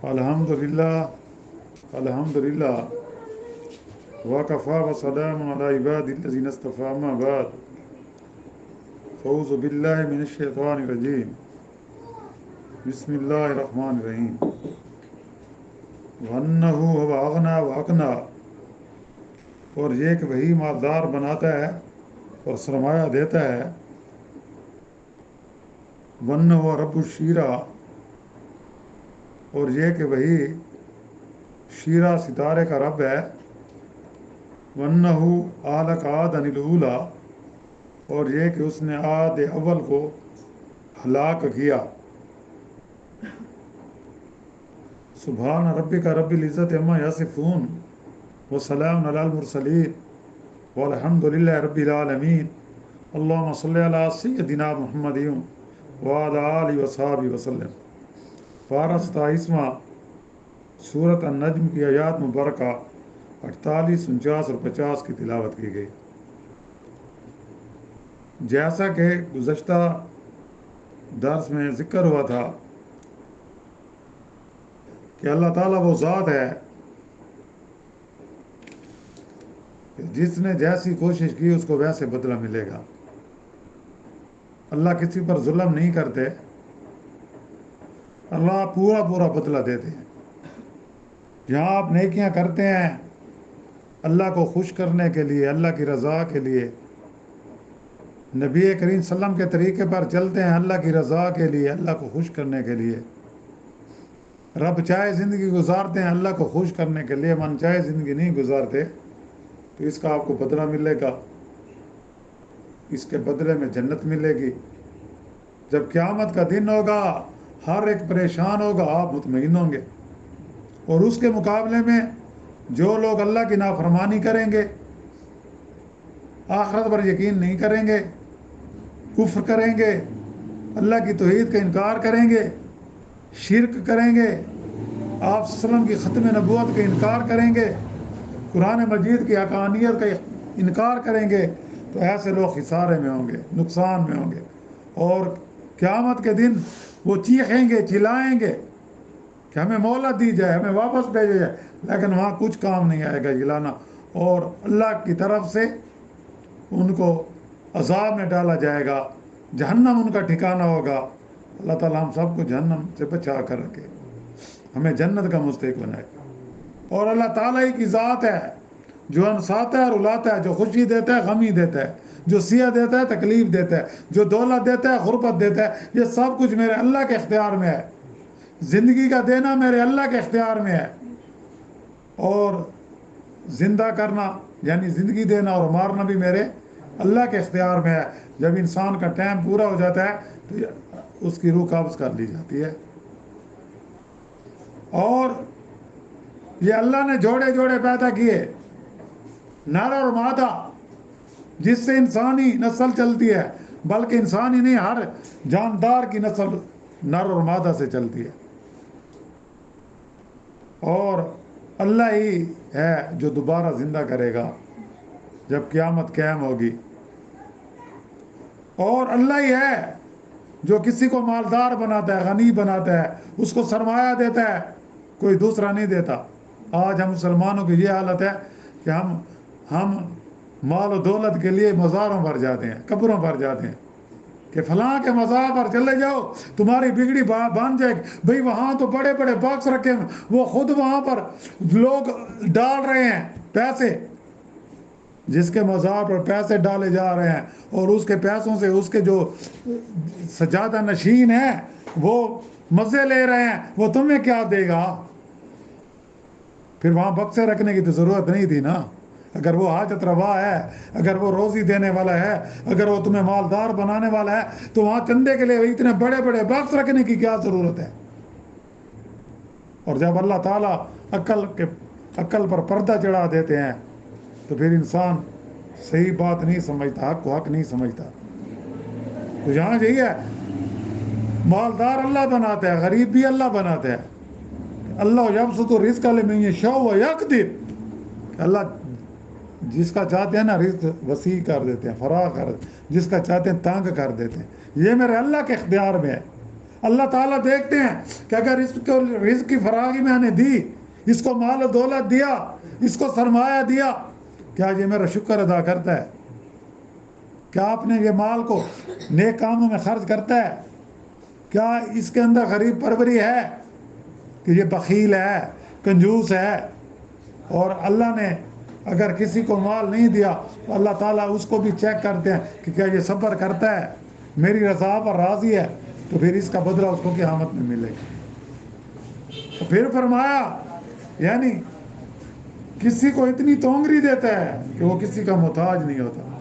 الحمدللہ الحمدللہ وکفا وسلام علی عباد الذین اصطفى اما بعد فاعوذ باللہ من الشیطان الرجیم بسم اللہ الرحمن الرحیم وَأَنَّهُ هُوَ أَغْنَى وَأَقْنَى، اور یہ کہ وہی مالدار بناتا ہے اور سرمایہ دیتا ہے. وَأَنَّهُ رَبُّ الشِّیرَى، اور یہ کہ وہی شیرہ ستارے کا رب ہے. وَأَنَّهُ أَهْلَكَ عَادًا الْأُولَىٰ، اور یہ کہ اس نے عاد اول کو ہلاک کیا. سبحان ربک رب العزت عما یصفون وسلام علی المرسلین والحمد للہ رب العالمین. اللہم صلی علی سیدنا محمد وعلی آلہ وصحبہ وسلم. پارہ 27واں سورۃ النجم کی آیات مبارکہ 48، 49 اور 50 کی تلاوت کی گئی. جیسا کہ گزشتہ درس میں ذکر ہوا تھا کہ اللہ تعالیٰ وہ ذات ہے کہ جس نے جیسی کوشش کی اس کو ویسے بدلہ ملے گا. اللہ کسی پر ظلم نہیں کرتے، اللہ پورا بدلہ دیتے ہیں. جہاں آپ نیکیاں کرتے ہیں اللہ کو خوش کرنے کے لیے، اللہ کی رضا کے لیے، نبی کریم صلی اللہ علیہ وسلم کے طریقے پر چلتے ہیں اللہ کی رضا کے لیے، اللہ کو خوش کرنے کے لیے، رب چاہے زندگی گزارتے ہیں اللہ کو خوش کرنے کے لیے، من چاہے زندگی نہیں گزارتے، تو اس کا آپ کو بدلہ ملے گا. اس کے بدلے میں جنت ملے گی. جب قیامت کا دن ہوگا ہر ایک پریشان ہوگا، آپ مطمئن ہوں گے. اور اس کے مقابلے میں جو لوگ اللہ کی نافرمانی کریں گے، آخرت پر یقین نہیں کریں گے، کفر کریں گے، اللہ کی توحید کا انکار کریں گے، شرک کریں گے، آپ صلی اللہ علیہ وسلم کی ختم نبوت کا انکار کریں گے، قرآن مجید کی حقانیت کا انکار کریں گے، تو ایسے لوگ خسارے میں ہوں گے، نقصان میں ہوں گے. اور قیامت کے دن وہ چیخیں گے، چلائیں گے کہ ہمیں مہلت دی جائے، ہمیں واپس بھیجا جائے، لیکن وہاں کچھ کام نہیں آئے گا جلانا. اور اللہ کی طرف سے ان کو عذاب میں ڈالا جائے گا، جہنم ان کا ٹھکانہ ہوگا. اللہ تعالیٰ ہم سب کو جہنم سے بچا کر رکھے، ہمیں جنت کا مستحق بنائے. اور اللہ تعالیٰ ہی کی ذات ہے جو انساتا ہے اور الاتا ہے، جو خوشی دیتا ہے غمی دیتا ہے، جو سیاہ دیتا ہے تکلیف دیتا ہے، جو دولت دیتا ہے غربت دیتا ہے. یہ سب کچھ میرے اللہ کے اختیار میں ہے. زندگی کا دینا میرے اللہ کے اختیار میں ہے، اور زندہ کرنا یعنی زندگی دینا اور مارنا بھی میرے اللہ کے اختیار میں ہے. جب انسان کا ٹائم پورا ہو جاتا ہے تو اس کی روح قبض کر لی جاتی ہے. اور یہ اللہ نے جوڑے جوڑے پیدا کیے، نر اور مادہ، جس سے انسانی نسل چلتی ہے، بلکہ انسانی نہیں، ہر جاندار کی نسل نر اور مادہ سے چلتی ہے. اور اللہ ہی ہے جو دوبارہ زندہ کرے گا جب قیامت قائم ہوگی. اور اللہ ہی ہے جو کسی کو مالدار بناتا ہے، غنی بناتا ہے، اس کو سرمایہ دیتا ہے، کوئی دوسرا نہیں دیتا. آج ہم مسلمانوں کی یہ حالت ہے کہ ہم مال و دولت کے لیے مزاروں پر جاتے ہیں، قبروں پر جاتے ہیں کہ فلاں کے مزار پر چلے جاؤ تمہاری بگڑی بن جائے گی. بھئی وہاں تو بڑے بڑے باکس رکھے ہیں، وہ خود وہاں پر لوگ ڈال رہے ہیں پیسے، جس کے مزار پر پیسے ڈالے جا رہے ہیں، اور اس کے پیسوں سے اس کے جو سجادہ نشین ہیں وہ مزے لے رہے ہیں. وہ تمہیں کیا دے گا؟ پھر وہاں بکسے رکھنے کی تو ضرورت نہیں تھی نا. اگر وہ حاجت روا ہے، اگر وہ روزی دینے والا ہے، اگر وہ تمہیں مالدار بنانے والا ہے، تو وہاں چندے کے لیے اتنے بڑے بڑے باکس رکھنے کی کیا ضرورت ہے؟ اور جب اللہ تعالیٰ عقل پر پردہ چڑھا دیتے ہیں تو پھر انسان صحیح بات نہیں سمجھتا، حق کو حق نہیں سمجھتا. تو یہاں یہی ہے، مالدار اللہ بناتا ہے، غریب بھی اللہ بناتا ہے. اللہ یبسط الرزق لمن یشاء ویقدر، اللہ جس کا چاہتے ہیں نا رزق وسیع کر دیتے ہیں، فراخ کر دیتے ہیں، جس کا چاہتے ہیں تنگ کر دیتے ہیں. یہ میرے اللہ کے اختیار میں ہے. اللہ تعالیٰ دیکھتے ہیں کہ اگر اس کو رزق کی فراغی میں نے دی، اس کو مال و دولت دیا، اس کو سرمایہ دیا، کیا یہ میرا شکر ادا کرتا ہے؟ کیا آپ نے یہ مال کو نیک کاموں میں خرچ کرتا ہے؟ کیا اس کے اندر غریب پروری ہے کہ یہ بخیل ہے، کنجوس ہے؟ اور اللہ نے اگر کسی کو مال نہیں دیا تو اللہ تعالیٰ اس کو بھی چیک کرتے ہیں کہ کیا یہ صبر کرتا ہے، میری رضا پر راضی ہے، تو پھر اس کا بدلہ اس کو قیامت میں ملے گا۔ تو پھر فرمایا یعنی کسی کو اتنی تونگری دیتا ہے کہ وہ کسی کا محتاج نہیں ہوتا،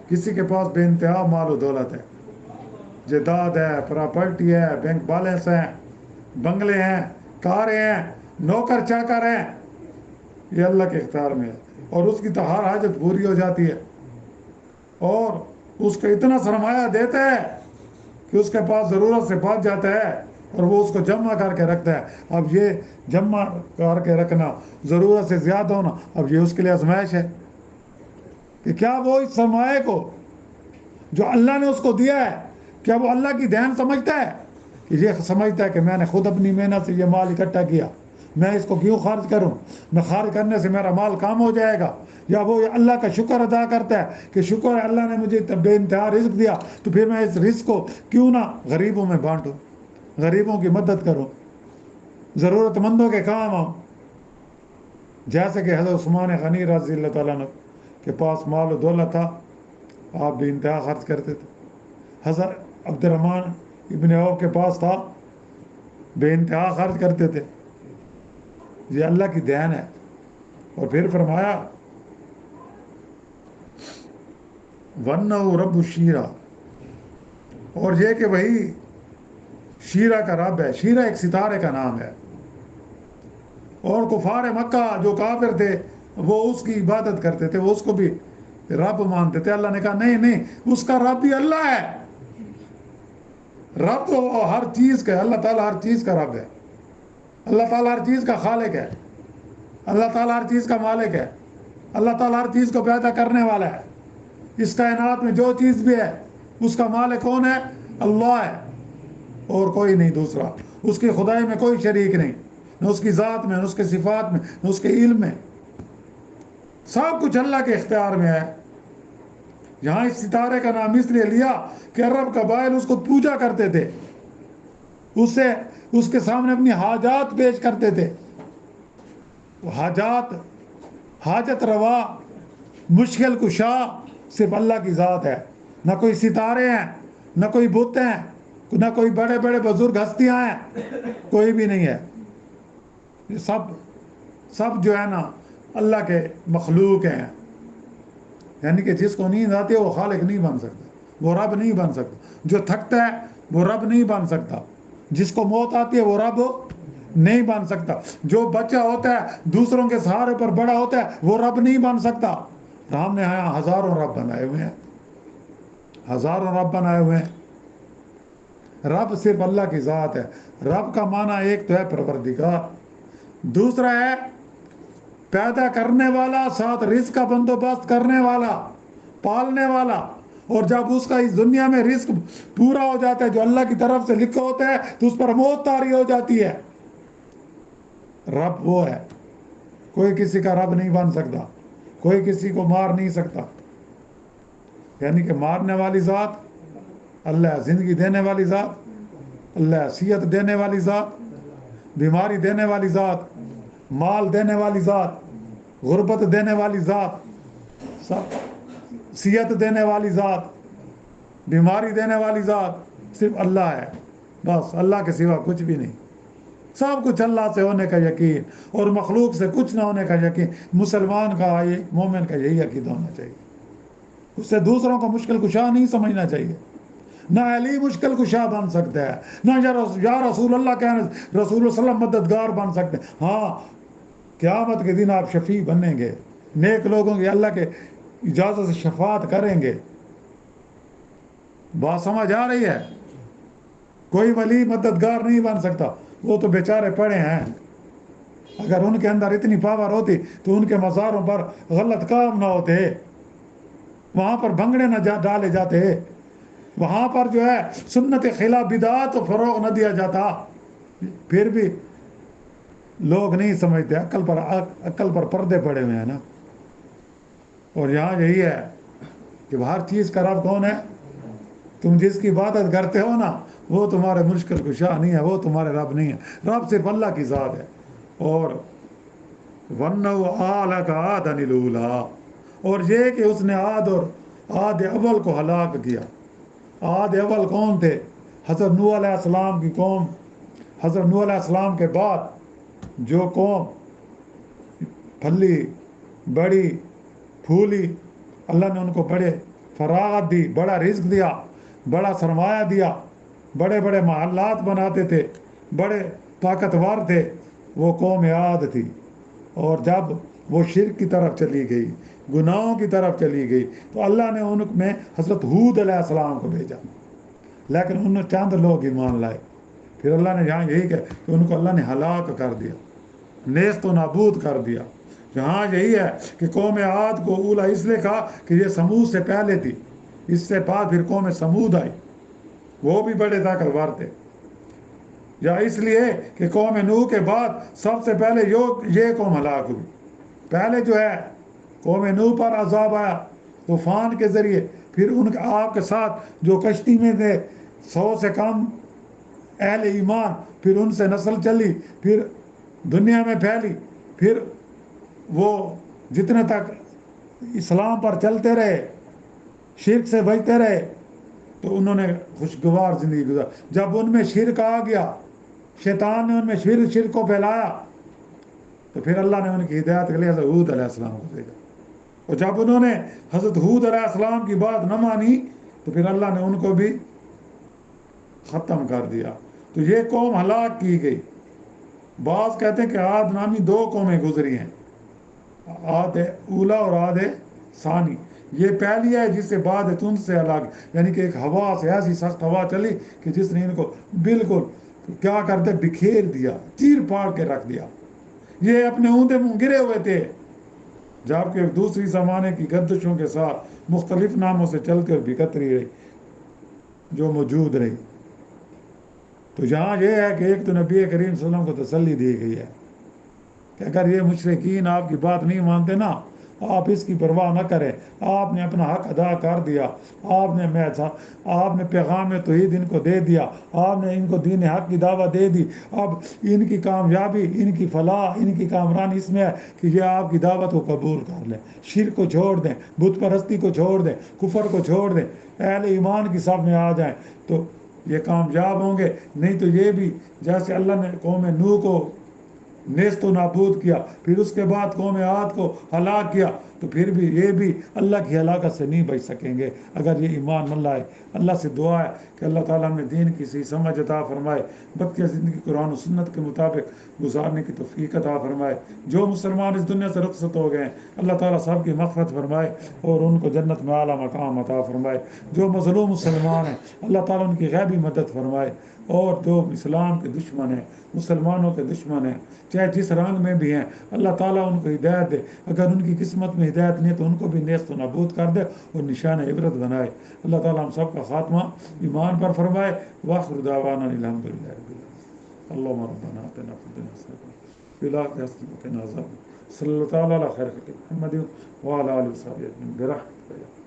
کسی کے پاس بے انتہا مال و دولت ہے، جائیداد ہے، پراپرٹی ہے، بینک بیلنس ہیں، بنگلے ہیں، کاریں ہیں، نوکر چاکر ہیں، یہ اللہ کے اختیار میں ہے، اور اس کی تو ہر حاجت پوری ہو جاتی ہے، اور اس کو اتنا سرمایہ دیتا ہے کہ اس کے پاس ضرورت سے بچ جاتا ہے، اور وہ اس کو جمع کر کے رکھتا ہے۔ اب یہ جمع کر کے رکھنا، ضرورت سے زیادہ ہونا، اب یہ اس کے لیے آزمائش ہے کہ کیا وہ اس سرمایہ کو جو اللہ نے اس کو دیا ہے، کیا وہ اللہ کی دین سمجھتا ہے؟ کہ یہ سمجھتا ہے کہ میں نے خود اپنی محنت سے یہ مال اکٹھا کیا، میں اس کو کیوں خرچ کروں، میں خرچ کرنے سے میرا مال کام ہو جائے گا؟ یا وہ اللہ کا شکر ادا کرتا ہے کہ شکر ہے اللہ نے مجھے بے انتہا رزق دیا، تو پھر میں اس رزق کو کیوں نہ غریبوں میں بانٹوں، غریبوں کی مدد کروں، ضرورت مندوں کے کام آؤں؟ جیسے کہ حضرت عثمان غنی رضی اللہ تعالیٰ عنہ کے پاس مال و دولت تھا، آپ بے انتہا خرچ کرتے تھے۔ حضرت عبد الرحمن ابن عوف کے پاس تھا، بے انتہا خرچ کرتے تھے۔ یہ اللہ کی دین ہے۔ اور پھر فرمایا وَأَنَّهُ رَبُّ الشِّیرَةِ، اور یہ کہ وہی شیرہ کا رب ہے۔ شیرہ ایک ستارے کا نام ہے، اور کفار مکہ جو کافر تھے وہ اس کی عبادت کرتے تھے، وہ اس کو بھی رب مانتے تھے۔ اللہ نے کہا نہیں نہیں، اس کا رب بھی اللہ ہے۔ رب تو ہر چیز کا ہے، اللہ تعالیٰ ہر چیز کا رب ہے، اللہ تعالیٰ ہر چیز کا خالق ہے، اللہ تعالیٰ ہر چیز کا مالک ہے، اللہ تعالیٰ ہر چیز کو پیدا کرنے والا ہے۔ اس کائنات میں جو چیز بھی ہے اس کا مالک کون ہے؟ اللہ ہے، اور کوئی نہیں دوسرا۔ اس کی خدائی میں کوئی شریک نہیں، نہ اس کی ذات میں، نہ اس کے صفات میں، نہ اس کے علم میں، سب کچھ اللہ کے اختیار میں ہے۔ یہاں اس ستارے کا نام اس لیے لیا کہ عرب قبائل اس کو پوجا کرتے تھے، اس کے سامنے اپنی حاجات پیش کرتے تھے۔ حاجت روا، مشکل کشا صرف اللہ کی ذات ہے، نہ کوئی ستارے ہیں، نہ کوئی بت ہیں، نہ کوئی بڑے بڑے بزرگ ہستیاں ہیں، کوئی بھی نہیں ہے۔ یہ سب جو ہے نا اللہ کے مخلوق ہیں، یعنی کہ جس کو نیند آتی ہے وہ خالق نہیں بن سکتا، وہ رب نہیں بن سکتا۔ جو تھکتا ہے وہ رب نہیں بن سکتا، جس کو موت آتی ہے وہ رب نہیں بن سکتا، جو بچہ ہوتا ہے دوسروں کے سہارے پر بڑا ہوتا ہے وہ رب نہیں بن سکتا۔ ہم نے یہاں ہزاروں رب بنائے ہوئے ہیں، ہزاروں رب بنائے ہوئے ہیں۔ رب صرف اللہ کی ذات ہے۔ رب کا معنی ایک تو ہے پروردگار، دوسرا ہے پیدا کرنے والا، ساتھ رزق کا بندوبست کرنے والا، پالنے والا۔ اور جب اس کا اس دنیا میں رزق پورا ہو جاتا ہے جو اللہ کی طرف سے لکھا ہوتا ہے تو اس پر موت طاری ہو جاتی ہے۔ رب وہ ہے، کوئی کسی کا رب نہیں بن سکتا، کوئی کسی کو مار نہیں سکتا۔ یعنی کہ مارنے والی ذات اللہ ہے، زندگی دینے والی ذات اللہ ہے، صحت دینے والی ذات، بیماری دینے والی ذات، مال دینے والی ذات، غربت دینے والی ذات، صحت دینے والی ذات، بیماری دینے والی ذات صرف اللہ ہے۔ بس اللہ کے سوا کچھ بھی نہیں۔ سب کچھ اللہ سے ہونے کا یقین اور مخلوق سے کچھ نہ ہونے کا یقین، مسلمان کا، مومن کا یہی عقیدہ ہونا چاہیے۔ اس سے دوسروں کو مشکل کشا نہیں سمجھنا چاہیے۔ نہ علی مشکل کشا بن سکتا ہے، نہ یا رسول اللہ کہنے رسول اللہ صلی اللہ علیہ وسلم مددگار بن سکتے ہیں۔ ہاں قیامت کے دن آپ شفیع بنیں گے، نیک لوگوں کی اللہ کے اجازت سے شفاعت کریں گے۔ بات سمجھ آ رہی ہے؟ کوئی ولی مددگار نہیں بن سکتا، وہ تو بیچارے پڑے ہیں۔ اگر ان کے اندر اتنی پاور ہوتی تو ان کے مزاروں پر غلط کام نہ ہوتے، وہاں پر بھنگڑے نہ ڈالے جاتے، وہاں پر جو ہے سنت خلاف بدعات کو فروغ نہ دیا جاتا، پھر بھی لوگ نہیں سمجھتے، عقل پر پردے پڑے ہوئے ہیں نا۔ اور یہاں یہی ہے کہ ہر چیز کا رب کون ہے؟ تم جس کی عبادت کرتے ہو نا وہ تمہارے مشکل کشا نہیں ہے، وہ تمہارے رب نہیں ہے، رب صرف اللہ کی ذات ہے۔ اور وَأَنَّهُ أَهْلَكَ عَادًا الْأُولَىٰ، اور یہ کہ اس نے عاد اور عاد اول کو ہلاک کیا۔ عاد اول کون تھے؟ حضرت نوح علیہ السلام کی قوم۔ حضرت نوح علیہ السلام کے بعد جو قوم پھلی بڑی پھولی، اللہ نے ان کو بڑے فراغت دی، بڑا رزق دیا، بڑا سرمایہ دیا، بڑے بڑے محلات بناتے تھے، بڑے طاقتور تھے، وہ قوم عاد تھی۔ اور جب وہ شرک کی طرف چلی گئی، گناہوں کی طرف چلی گئی، تو اللہ نے ان میں حضرت ہود علیہ السلام کو بھیجا، لیکن انہوں نے چند لوگ ایمان لائے۔ پھر اللہ نے یہاں یہی کہا کہ ان کو اللہ نے ہلاک کر دیا، نیست و نابود کر دیا۔ یہاں یہی ہے کہ قوم عاد کو اولا اس لیے کہا کہ یہ سمود سے پہلے تھی، اس سے بعد پھر قوم سمود آئی، وہ بھی بڑے طاقتور تھے۔ یا اس لیے کہ قوم نوح کے بعد سب سے پہلے یہ قوم ہلاک ہوئی۔ پہلے جو ہے قوم نوح پر عذاب آیا طوفان کے ذریعے، پھر ان کے آپ کے ساتھ جو کشتی میں تھے 100 سے کم اہل ایمان، پھر ان سے نسل چلی، پھر دنیا میں پھیلی، پھر وہ جتنے تک اسلام پر چلتے رہے، شرک سے بچتے رہے، تو انہوں نے خوشگوار زندگی گزار۔ جب ان میں شرک آ گیا، شیطان نے ان میں شرک کو پھیلایا، تو پھر اللہ نے ان کی ہدایت کے لیے حضرت ہود علیہ السلام کو بھیجا۔ اور جب انہوں نے حضرت ہود علیہ السلام کی بات نہ مانی تو پھر اللہ نے ان کو بھی ختم کر دیا۔ تو یہ قوم ہلاک کی گئی۔ بعض کہتے ہیں کہ عاد نامی 2 قومیں گزری ہیں، عاد اولا اور عاد ثانی۔ یہ پہلی ہے جس سے بعد تند سے ہلاک، یعنی کہ ایک ہوا سے ایسی سخت ہوا چلی کہ جس نے ان کو بالکل کیا کرتے بکھیر دیا، چیر پھاڑ کے رکھ دیا۔ یہ اپنے اوندے منہ گرے ہوئے تھے، جبکہ دوسری زمانے کی گردشوں کے ساتھ مختلف ناموں سے چل کر بکھتی رہی، جو موجود رہی۔ تو یہاں یہ ہے کہ ایک تو نبی کریم صلی اللہ علیہ وسلم کو تسلی دی گئی ہے کہ اگر یہ مشرکین آپ کی بات نہیں مانتے نا، آپ اس کی پرواہ نہ کریں، آپ نے اپنا حق ادا کر دیا، آپ نے پیغام توحید ان کو دے دیا، آپ نے ان کو دین حق کی دعوت دے دی۔ اب ان کی کامیابی، ان کی فلاح، ان کی کامرانی اس میں ہے کہ یہ آپ کی دعوت کو قبول کر لیں، شرک کو چھوڑ دیں، بت پرستی کو چھوڑ دیں، کفر کو چھوڑ دیں، اہل ایمان کی صف میں آ جائیں، تو یہ کامیاب ہوں گے۔ نہیں تو یہ بھی جیسے اللہ نے قوم نوح کو نیست و نابود کیا، پھر اس کے بعد قوم عاد کو ہلاک کیا، تو پھر بھی یہ بھی اللہ کی ہلاکت سے نہیں بچ سکیں گے اگر یہ ایمان نہ لائے۔ اللہ سے دعا ہے کہ اللہ تعالیٰ ہمیں دین کی صحیح سمجھ عطا فرمائے، بقیہ زندگی قرآن و سنت کے مطابق گزارنے کی توفیق عطا فرمائے۔ جو مسلمان اس دنیا سے رخصت ہو گئے ہیں اللہ تعالیٰ سب کی مغفرت فرمائے اور ان کو جنت میں اعلیٰ مقام عطا فرمائے۔ جو مظلوم مسلمان ہیں اللہ تعالیٰ ان کی غیبی مدد فرمائے، اور جو اسلام کے دشمن ہیں، مسلمانوں کے دشمن ہیں، چاہے جس رنگ میں بھی ہیں، اللہ تعالیٰ ان کو ہدایت دے۔ اگر ان کی قسمت میں ہدایت نہیں تو ان کو بھی نیست و نابود کر دے اور نشان عبرت بنائے۔ اللہ تعالیٰ ہم سب کا خاتمہ ایمان پر فرمائے۔ وآخر دعوانا الحمد للہ رب العالمین۔ اللہم ربنا آتنا فی الدنیا حسنۃ وفی الآخرۃ حسنۃ وقنا عذاب النار۔ صلی اللہ تعالیٰ علی خیر خلق محمد وعلی آلہ وصحبہ اجمعین برحمتک۔